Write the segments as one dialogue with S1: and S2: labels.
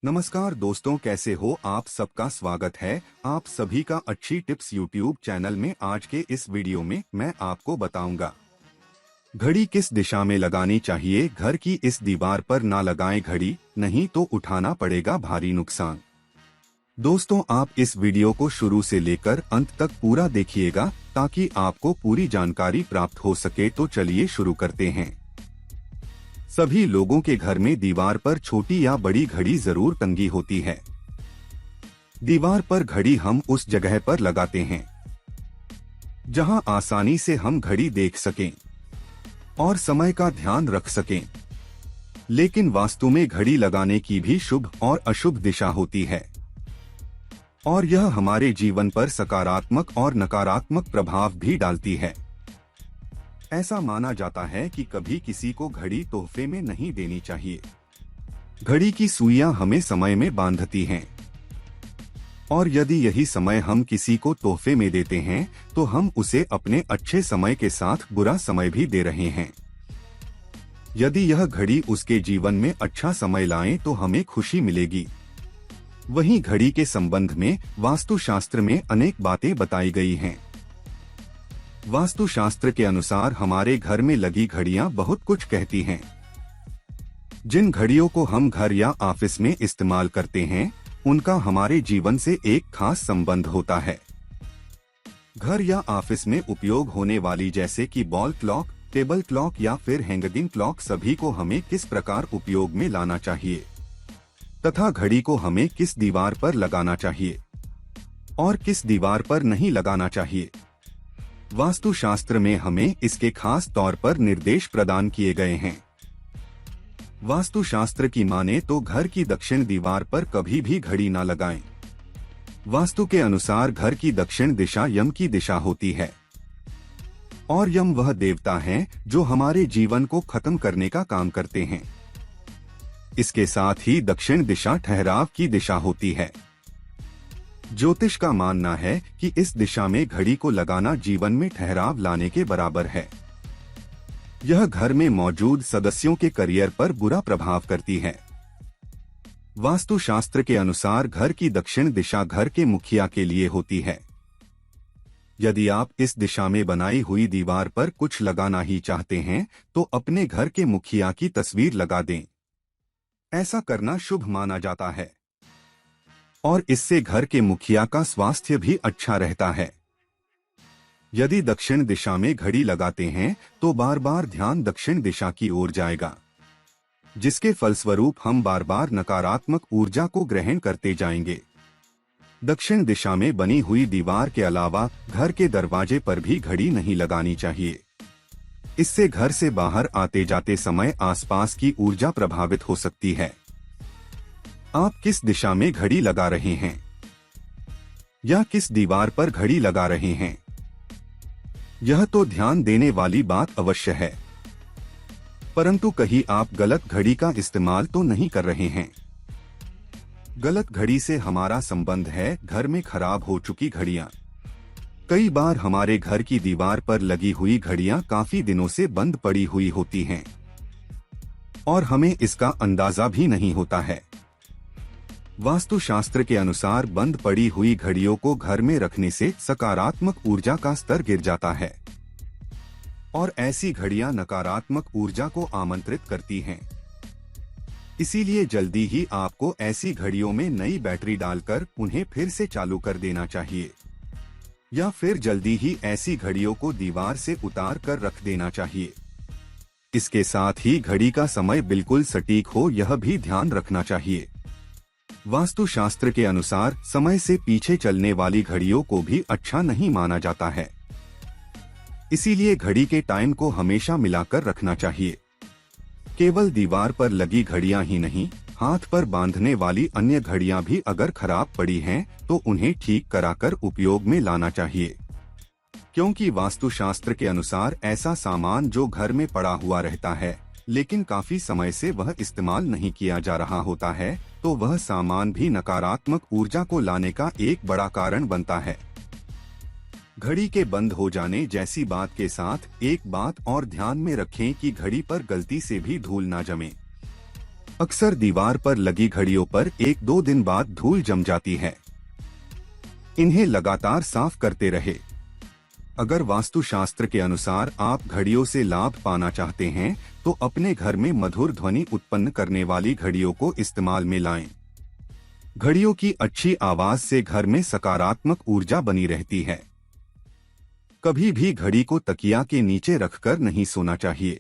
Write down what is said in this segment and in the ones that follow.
S1: नमस्कार दोस्तों, कैसे हो आप? सबका स्वागत है आप सभी का अच्छी टिप्स यूट्यूब चैनल में। आज के इस वीडियो में मैं आपको बताऊंगा घड़ी किस दिशा में लगानी चाहिए। घर की इस दीवार पर ना लगाएं घड़ी, नहीं तो उठाना पड़ेगा भारी नुकसान। दोस्तों, आप इस वीडियो को शुरू से लेकर अंत तक पूरा देखिएगा ताकि आपको पूरी जानकारी प्राप्त हो सके। तो चलिए शुरू करते हैं। सभी लोगों के घर में दीवार पर छोटी या बड़ी घड़ी जरूर टंगी होती है। दीवार पर घड़ी हम उस जगह पर लगाते हैं जहां आसानी से हम घड़ी देख सकें और समय का ध्यान रख सकें। लेकिन वास्तु में घड़ी लगाने की भी शुभ और अशुभ दिशा होती है और यह हमारे जीवन पर सकारात्मक और नकारात्मक प्रभाव भी डालती है। ऐसा माना जाता है कि कभी किसी को घड़ी तोहफे में नहीं देनी चाहिए। घड़ी की सुइयां हमें समय में बांधती हैं और यदि यही समय हम किसी को तोहफे में देते हैं तो हम उसे अपने अच्छे समय के साथ बुरा समय भी दे रहे हैं। यदि यह घड़ी उसके जीवन में अच्छा समय लाए तो हमें खुशी मिलेगी। वहीं घड़ी के संबंध में वास्तुशास्त्र में अनेक बातें बताई गई हैं। वास्तुशास्त्र के अनुसार हमारे घर में लगी घड़ियां बहुत कुछ कहती हैं। जिन घड़ियों को हम घर या ऑफिस में इस्तेमाल करते हैं उनका हमारे जीवन से एक खास संबंध होता है। घर या ऑफिस में उपयोग होने वाली जैसे कि वॉल क्लॉक, टेबल क्लॉक या फिर हैंगिंग क्लॉक, सभी को हमें किस प्रकार उपयोग में लाना चाहिए तथा घड़ी को हमें किस दीवार पर लगाना चाहिए और किस दीवार पर नहीं लगाना चाहिए, वास्तुशास्त्र में हमें इसके खास तौर पर निर्देश प्रदान किए गए हैं। वास्तुशास्त्र की माने तो घर की दक्षिण दीवार पर कभी भी घड़ी न लगाएं। वास्तु के अनुसार घर की दक्षिण दिशा यम की दिशा होती है और यम वह देवता हैं जो हमारे जीवन को खत्म करने का काम करते हैं। इसके साथ ही दक्षिण दिशा ठहराव की दिशा होती है। ज्योतिष का मानना है कि इस दिशा में घड़ी को लगाना जीवन में ठहराव लाने के बराबर है। यह घर में मौजूद सदस्यों के करियर पर बुरा प्रभाव करती है। वास्तुशास्त्र के अनुसार घर की दक्षिण दिशा घर के मुखिया के लिए होती है। यदि आप इस दिशा में बनाई हुई दीवार पर कुछ लगाना ही चाहते हैं तो अपने घर के मुखिया की तस्वीर लगा दें। ऐसा करना शुभ माना जाता है और इससे घर के मुखिया का स्वास्थ्य भी अच्छा रहता है। यदि दक्षिण दिशा में घड़ी लगाते हैं तो बार बार ध्यान दक्षिण दिशा की ओर जाएगा, जिसके फलस्वरूप हम बार बार नकारात्मक ऊर्जा को ग्रहण करते जाएंगे। दक्षिण दिशा में बनी हुई दीवार के अलावा घर के दरवाजे पर भी घड़ी नहीं लगानी चाहिए। इससे घर से बाहर आते जाते समय आसपास की ऊर्जा प्रभावित हो सकती है। आप किस दिशा में घड़ी लगा रहे हैं या किस दीवार पर घड़ी लगा रहे हैं, यह तो ध्यान देने वाली बात अवश्य है, परंतु कहीं आप गलत घड़ी का इस्तेमाल तो नहीं कर रहे हैं। गलत घड़ी से हमारा संबंध है घर में खराब हो चुकी घड़ियां। कई बार हमारे घर की दीवार पर लगी हुई घड़ियां काफी दिनों से बंद पड़ी हुई होती हैं और हमें इसका अंदाजा भी नहीं होता है। वास्तुशास्त्र के अनुसार बंद पड़ी हुई घड़ियों को घर में रखने से सकारात्मक ऊर्जा का स्तर गिर जाता है और ऐसी घड़ियां नकारात्मक ऊर्जा को आमंत्रित करती हैं। इसीलिए जल्दी ही आपको ऐसी घड़ियों में नई बैटरी डालकर उन्हें फिर से चालू कर देना चाहिए या फिर जल्दी ही ऐसी घड़ियों को दीवार से उतार कर रख देना चाहिए। इसके साथ ही घड़ी का समय बिल्कुल सटीक हो यह भी ध्यान रखना चाहिए। वास्तुशास्त्र के अनुसार समय से पीछे चलने वाली घड़ियों को भी अच्छा नहीं माना जाता है। इसीलिए घड़ी के टाइम को हमेशा मिलाकर रखना चाहिए। केवल दीवार पर लगी घड़ियां ही नहीं, हाथ पर बांधने वाली अन्य घड़ियां भी अगर खराब पड़ी हैं तो उन्हें ठीक कराकर उपयोग में लाना चाहिए, क्योंकि वास्तुशास्त्र के अनुसार ऐसा सामान जो घर में पड़ा हुआ रहता है लेकिन काफी समय से वह इस्तेमाल नहीं किया जा रहा होता है तो वह सामान भी नकारात्मक ऊर्जा को लाने का एक बड़ा कारण बनता है। घड़ी के बंद हो जाने जैसी बात के साथ एक बात और ध्यान में रखें कि घड़ी पर गलती से भी धूल ना जमे। अक्सर दीवार पर लगी घड़ियों पर 1-2 दिन बाद धूल जम जाती है। इन्हें लगातार साफ करते रहे। अगर वास्तुशास्त्र के अनुसार आप घड़ियों से लाभ पाना चाहते हैं तो अपने घर में मधुर ध्वनि उत्पन्न करने वाली घड़ियों को इस्तेमाल में लाएं। घड़ियों की अच्छी आवाज से घर में सकारात्मक ऊर्जा बनी रहती है। कभी भी घड़ी को तकिया के नीचे रखकर नहीं सोना चाहिए।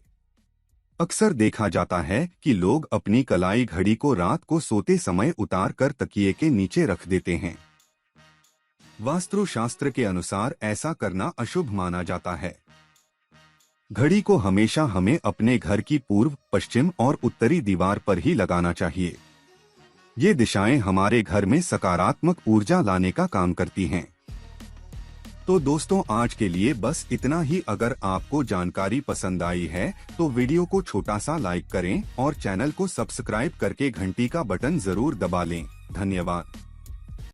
S1: अक्सर देखा जाता है कि लोग अपनी कलाई घड़ी को रात को सोते समय उतार कर तकिए के नीचे रख देते हैं। वास्तुशास्त्र के अनुसार ऐसा करना अशुभ माना जाता है। घड़ी को हमेशा हमें अपने घर की पूर्व, पश्चिम और उत्तरी दीवार पर ही लगाना चाहिए। ये दिशाएं हमारे घर में सकारात्मक ऊर्जा लाने का काम करती हैं। तो दोस्तों, आज के लिए बस इतना ही। अगर आपको जानकारी पसंद आई है तो वीडियो को छोटा सा लाइक करें और चैनल को सब्सक्राइब करके घंटी का बटन जरूर दबा लें। धन्यवाद।